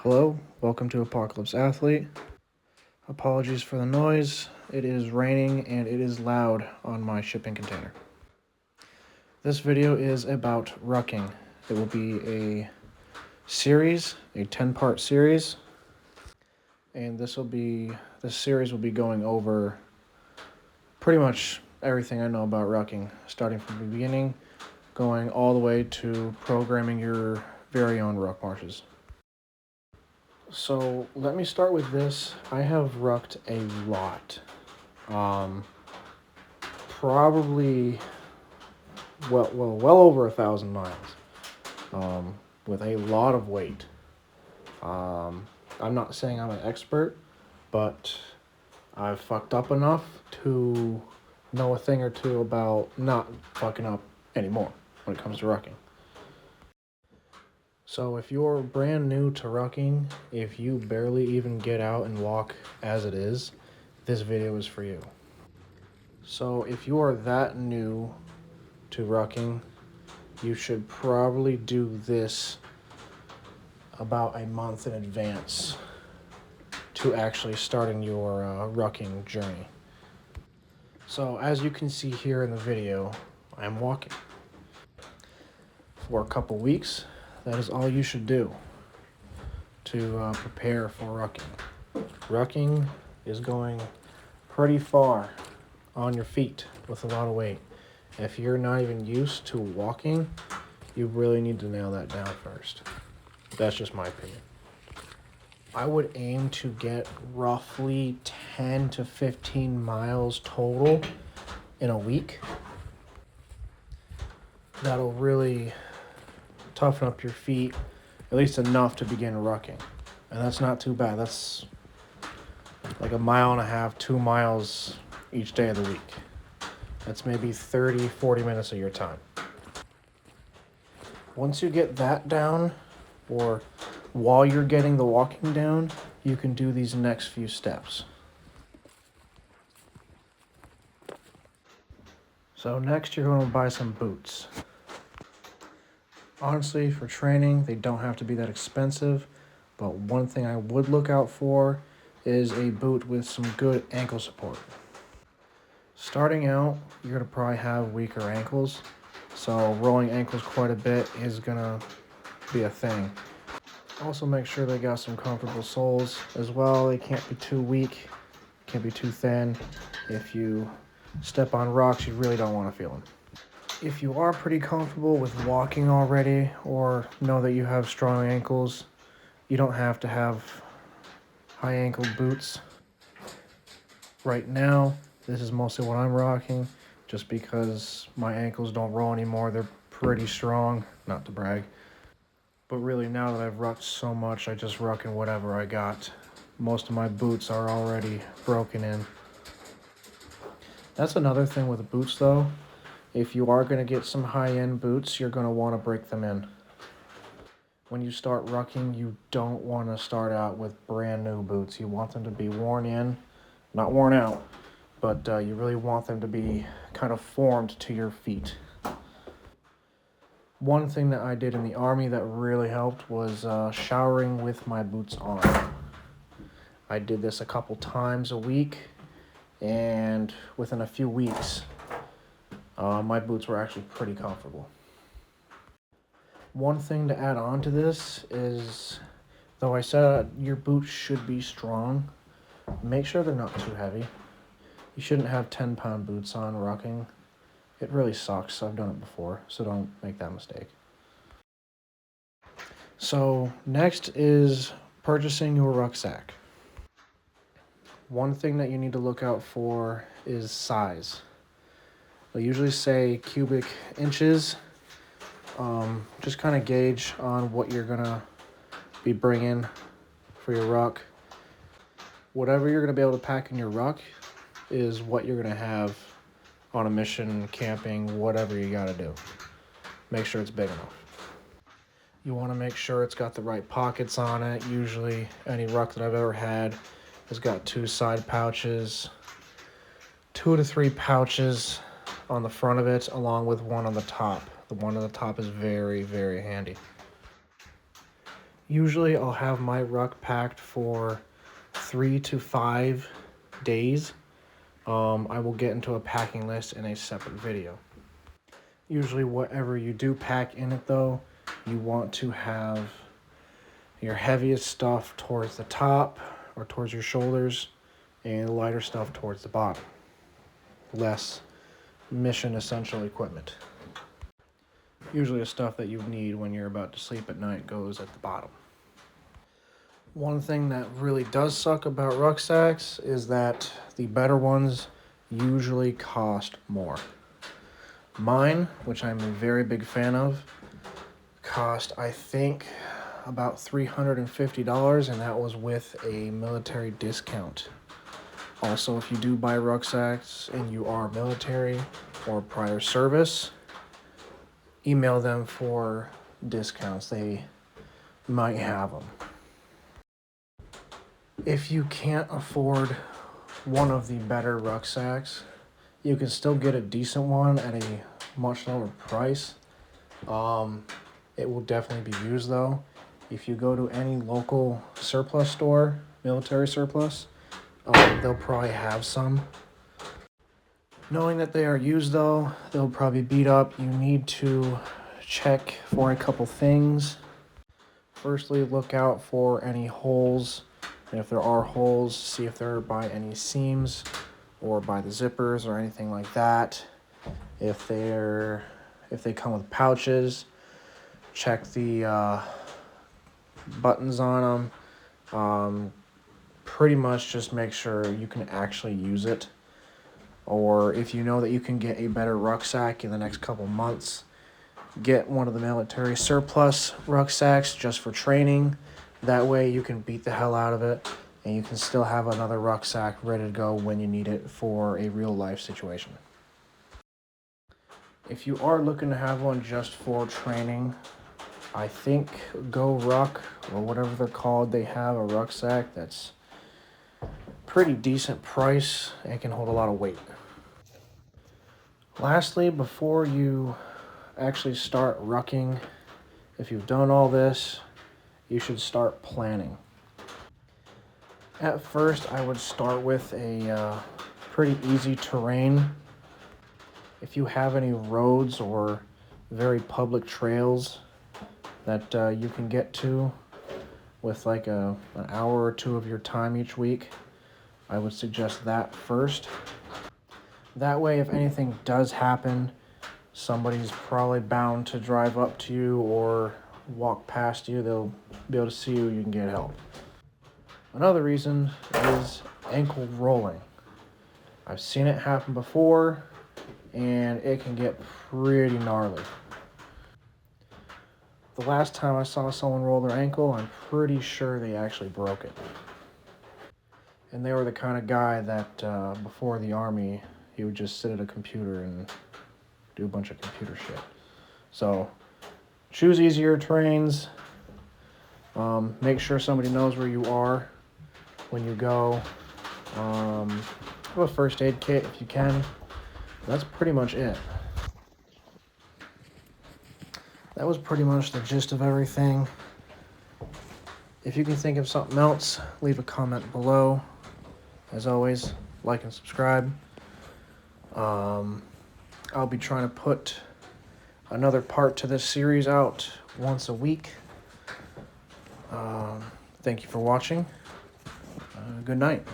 Hello, welcome to Apocalypse Athlete. Apologies for the noise. It is raining and it is loud on my shipping container. This video is about rucking. It will be a series, a 10-part series, and this series will be going over pretty much everything I know about rucking, starting from the beginning, going all the way to programming your very own ruck marches. So let me start with this. I have rucked a lot. Probably well over 1,000 miles. With a lot of weight. I'm not saying I'm an expert, but I've fucked up enough to know a thing or two about not fucking up anymore when it comes to rucking. So if you're brand new to rucking, if you barely even get out and walk as it is, this video is for you. So if you are that new to rucking, you should probably do this about a month in advance to actually starting your rucking journey. So as you can see here in the video, I'm walking for a couple weeks. That is all you should do to prepare for rucking. Rucking is going pretty far on your feet with a lot of weight. If you're not even used to walking, you really need to nail that down first. That's just my opinion. I would aim to get roughly 10 to 15 miles total in a week. That'll really toughen up your feet, at least enough to begin rucking. And that's not too bad. That's like 1.5 miles, 2 miles each day of the week. That's maybe 30, 40 minutes of your time. Once you get that down, or while you're getting the walking down, you can do these next few steps. So next you're going to buy some boots. Honestly, for training, they don't have to be that expensive, but one thing I would look out for is a boot with some good ankle support. Starting out, you're going to probably have weaker ankles, so rolling ankles quite a bit is going to be a thing. Also make sure they got some comfortable soles as well. They can't be too weak, can't be too thin. If you step on rocks, you really don't want to feel them. If you are pretty comfortable with walking already, or know that you have strong ankles, you don't have to have high ankle boots. Right now, this is mostly what I'm rocking, just because my ankles don't roll anymore. They're pretty strong, not to brag. But really, now that I've rucked so much, I just ruck in whatever I got. Most of my boots are already broken in. That's another thing with boots, though. If you are going to get some high-end boots, you're going to want to break them in. When you start rucking, you don't want to start out with brand new boots. You want them to be worn in, not worn out, but you really want them to be kind of formed to your feet. One thing that I did in the Army that really helped was showering with my boots on. I did this a couple times a week, and within a few weeks, my boots were actually pretty comfortable. One thing to add on to this is, though I said your boots should be strong, make sure they're not too heavy. You shouldn't have 10-pound boots on rucking. It really sucks. I've done it before, so don't make that mistake. So next is purchasing your rucksack. One thing that you need to look out for is size. They usually say cubic inches. Just kind of gauge on what you're gonna be bringing for your ruck. Whatever you're gonna be able to pack in your ruck is what you're gonna have on a mission, camping, whatever you gotta do. Make sure it's big enough. You want to make sure it's got the right pockets on it. Usually any ruck that I've ever had has got 2 side pouches, 2 to 3 pouches on the front of it, along with one on the top. The one on the top is very, very handy. Usually I'll have my ruck packed for 3 to 5 days. I will get into a packing list in a separate video. Usually whatever you do pack in it though, you want to have your heaviest stuff towards the top or towards your shoulders and the lighter stuff towards the bottom. Less mission essential equipment. Usually the stuff that you need when you're about to sleep at night goes at the bottom. One thing that really does suck about rucksacks is that the better ones usually cost more. Mine, which I'm a very big fan of, cost I think about $350, and that was with a military discount. Also, if you do buy rucksacks and you are military or prior service, email them for discounts. They might have them. If you can't afford one of the better rucksacks, you can still get a decent one at a much lower price. It will definitely be used though. If you go to any local surplus store, military surplus, they'll probably have some. Knowing that they are used though, they'll probably beat up. You need to check for a couple things. Firstly, look out for any holes. And if there are holes, see if they're by any seams or by the zippers or anything like that. If they come with pouches, check the buttons on them. Pretty much just make sure you can actually use it. Or if you know that you can get a better rucksack in the next couple months, get one of the military surplus rucksacks just for training. That way you can beat the hell out of it and you can still have another rucksack ready to go when you need it for a real life situation. If you are looking to have one just for training, I think Go Ruck or whatever they're called, they have a rucksack that's pretty decent price and can hold a lot of weight. Lastly, before you actually start rucking, if you've done all this, you should start planning. At first, I would start with a pretty easy terrain. If you have any roads or very public trails that you can get to with like an hour or two of your time each week, I would suggest that first. That way, if anything does happen, somebody's probably bound to drive up to you or walk past you. They'll be able to see you, you can get help. Another reason is ankle rolling. I've seen it happen before, and it can get pretty gnarly. The last time I saw someone roll their ankle, I'm pretty sure they actually broke it. And they were the kind of guy that before the Army, he would just sit at a computer and do a bunch of computer shit. So choose easier terrains. Make sure somebody knows where you are when you go. Have a first aid kit if you can. That's pretty much it. That was pretty much the gist of everything. If you can think of something else, leave a comment below. As always, like and subscribe. I'll be trying to put another part to this series out once a week. Thank you for watching. Good night.